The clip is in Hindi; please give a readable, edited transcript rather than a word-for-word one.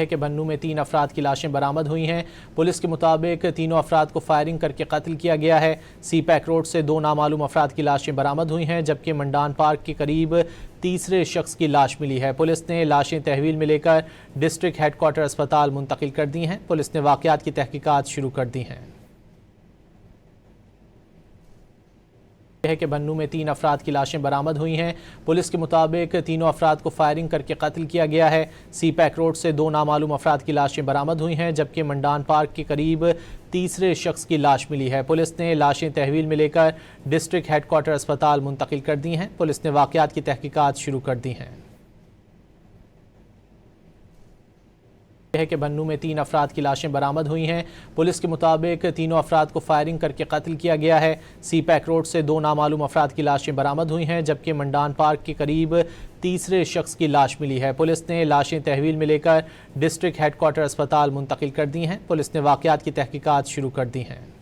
है कि बन्नू में 3 अफराद की लाशें बरामद हुई हैं। पुलिस के मुताबिक तीनों अफराद को फायरिंग करके कत्ल किया गया है। सी पैक रोड से 2 नामालूम अफराद की लाशें बरामद हुई हैं, जबकि मंडान पार्क के करीब तीसरे शख्स की लाश मिली है। पुलिस ने लाशें तहवील में लेकर डिस्ट्रिक्ट हेडक्वार्टर अस्पताल मुंतकिल कर दी हैं। पुलिस ने वाक़यात की तहकीकात शुरू कर दी हैं। है कि बन्नू में 3 अफराद की लाशें बरामद हुई हैं। पुलिस के मुताबिक तीनों अफराद को फायरिंग करके कत्ल किया गया है। सी पैक रोड से 2 नामालूम अफराद की लाशें बरामद हुई हैं, जबकि मंडान पार्क के करीब तीसरे शख्स की लाश मिली है। पुलिस ने लाशें तहवील में लेकर डिस्ट्रिक्ट हेडक्वार्टर अस्पताल मुंतकिल कर दी हैं। पुलिस ने वाक़यात की तहकीकात शुरू कर दी हैं। है कि बन्नू में 3 अफराद की लाशें बरामद हुई हैं। पुलिस के मुताबिक तीनों अफराद को फायरिंग करके कत्ल किया गया है। सी पैक रोड से 2 नामालूम अफराद की लाशें बरामद हुई हैं, जबकि मंडान पार्क के करीब तीसरे शख्स की लाश मिली है। पुलिस ने लाशें तहवील में लेकर डिस्ट्रिक्ट हेडक्वार्टर अस्पताल मुंतकिल कर दी हैं। पुलिस ने वाक़यात की तहकीकात शुरू कर दी हैं।